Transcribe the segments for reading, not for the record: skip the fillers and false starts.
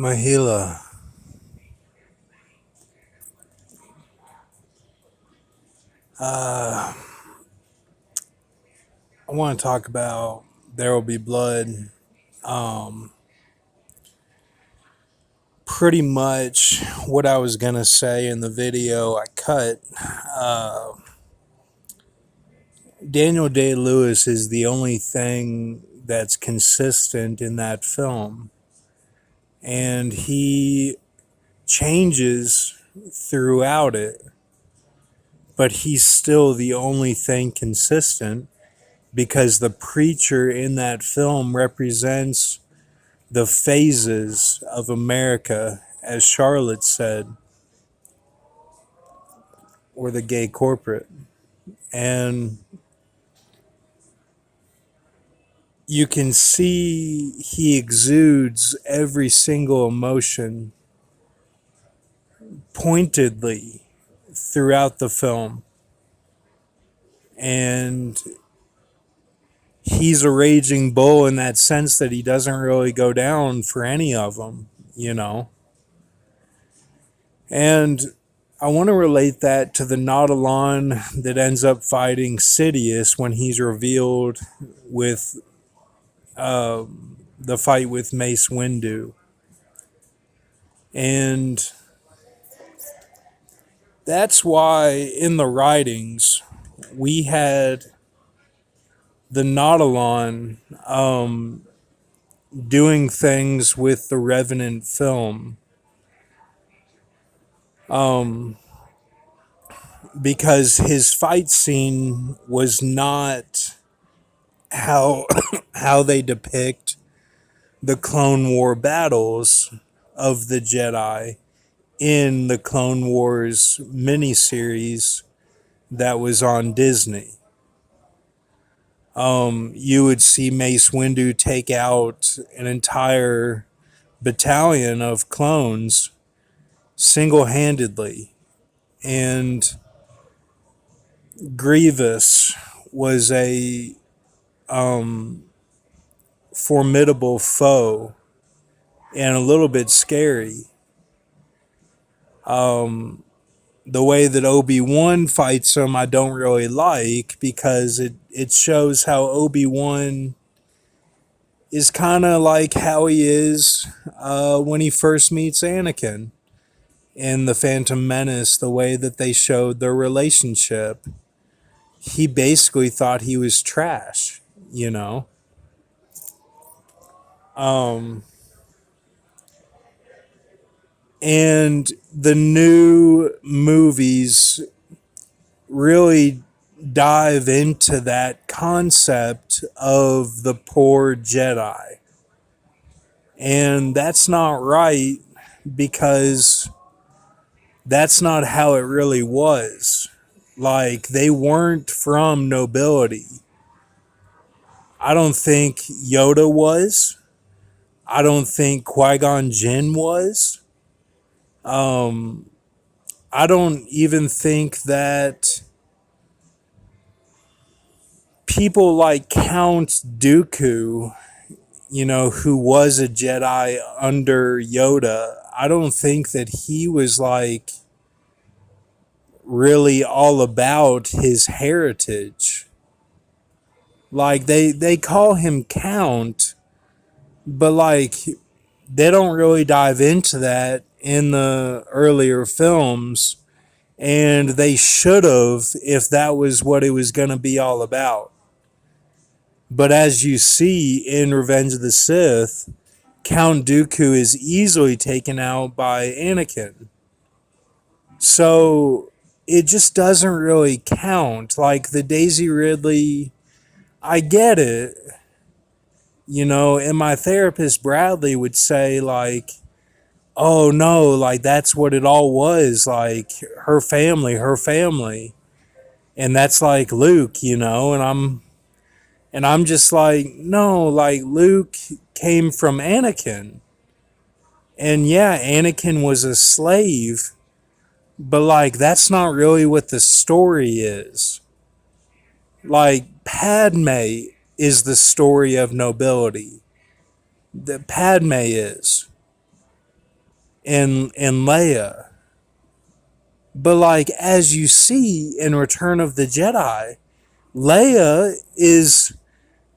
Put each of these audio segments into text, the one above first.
Mahila, I want to talk about There Will Be Blood. Um, Pretty much what I was going to say in the video I cut. Uh, Daniel Day-Lewis is the only thing that's consistent in that film. And he changes throughout it, but he's still the only thing consistent because the preacher in that film represents the phases of America, as Charlotte said, or the gay corporate. And you can see he exudes every single emotion pointedly throughout the film. And he's a raging bull in that sense that he doesn't really go down for any of them, you know? And I want to relate that to the Nautilon that ends up fighting Sidious when he's revealed with the fight with Mace Windu. And that's why in the writings we had the Nautilon doing things with the Revenant film. Because his fight scene was not how how they depict the Clone War battles of the Jedi in the Clone Wars miniseries that was on Disney. You would see Mace Windu take out an entire battalion of clones single-handedly, and Grievous was a formidable foe and a little bit scary. The way that Obi-Wan fights him, I don't really like because it shows how Obi-Wan is kind of like how he is when he first meets Anakin in The Phantom Menace, the way that they showed their relationship. He basically thought he was trash, you know? And the new movies really dive into that concept of the poor Jedi. And that's not right because that's not how it really was. Like, they weren't from nobility. I don't think Yoda was. I don't think Qui-Gon Jinn was. I don't even think that people like Count Dooku, you know, who was a Jedi under Yoda, I don't think that he was like really all about his heritage. Like they call him Count, but like they don't really dive into that in the earlier films, and they should have if that was what it was going to be all about. But as you see in Revenge of the Sith, Count Dooku is easily taken out by Anakin. So it just doesn't really count. Like the Daisy Ridley, I get it, you know, and my therapist Bradley would say, like, oh no, like that's what it all was, like her family, her family. And that's like Luke, you know, and I'm just like, no, like Luke came from Anakin. And yeah, Anakin was a slave, but like that's not really what the story is. Like Padme is the story of nobility. That Padme is. and Leia. But like as you see in Return of the Jedi, Leia is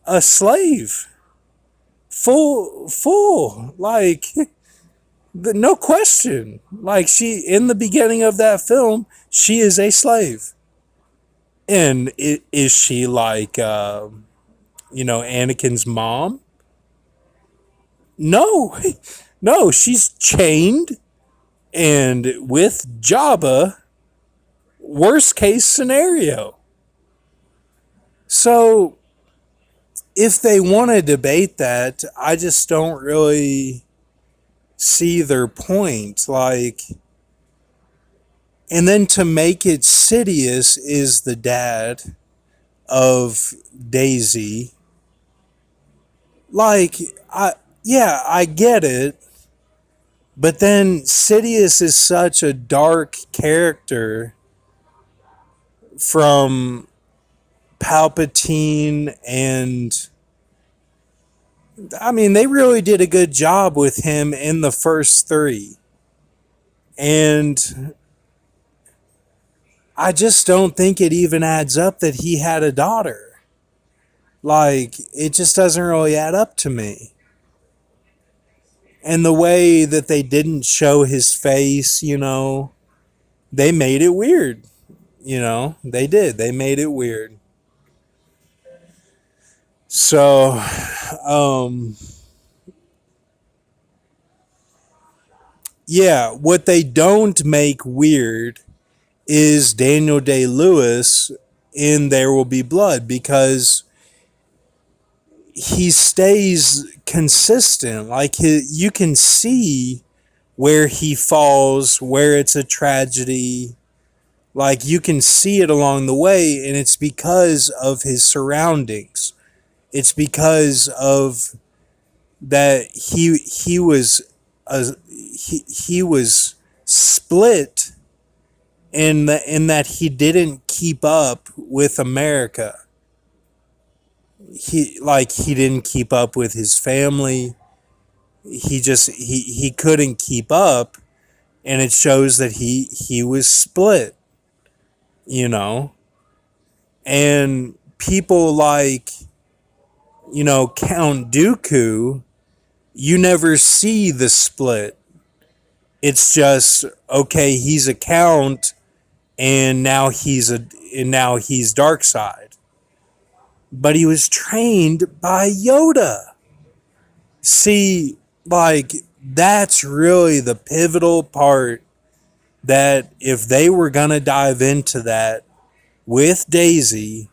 a slave. Full like no question. Like she in the beginning of that film, she is a slave. And is she like Anakin's mom? No. No, she's chained and with Jabba, worst case scenario. So if they want to debate that, I just don't really see their point. Like, and then to make it Sidious is the dad of Daisy. Like, I get it. But then Sidious is such a dark character from Palpatine, and I mean, they really did a good job with him in the first three. And I just don't think it even adds up that he had a daughter. Like, it just doesn't really add up to me. And the way that they didn't show his face, they made it weird. They did. They made it weird. So, yeah, what they don't make weird is Daniel Day-Lewis in There Will Be Blood, because he stays consistent. Like, you can see where he falls, where it's a tragedy. Like, you can see it along the way, and it's because of his surroundings. It's because of that he was he was split in that he didn't keep up with America. He didn't keep up with his family. He couldn't keep up, and it shows that he was split, and people like Count Dooku, you never see the split. It's just, okay, he's a count, and now he's dark side. But he was trained by Yoda. See, like, that's really the pivotal part, that if they were gonna dive into that with Daisy,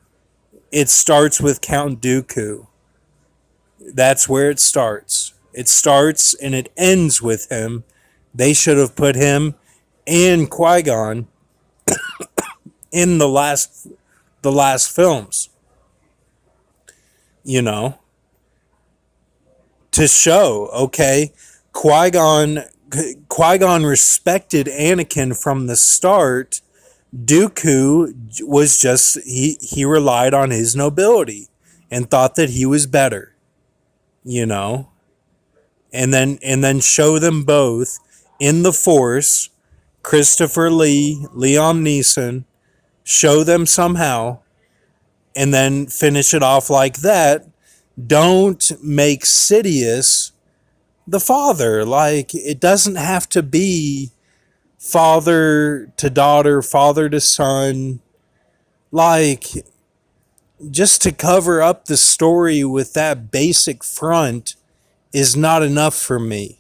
it starts with Count Dooku. That's where it starts. It starts and it ends with him. They should have put him and Qui-Gon in the last films, to show, okay, Qui-Gon respected Anakin from the start. Dooku was just, he relied on his nobility and thought that he was better, and then show them both in the Force. Christopher Lee, Liam Neeson, show them somehow, and then finish it off like that. Don't make Sidious the father. Like, it doesn't have to be father to daughter, father to son. Like, just to cover up the story with that basic front is not enough for me.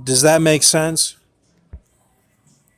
Does that make sense?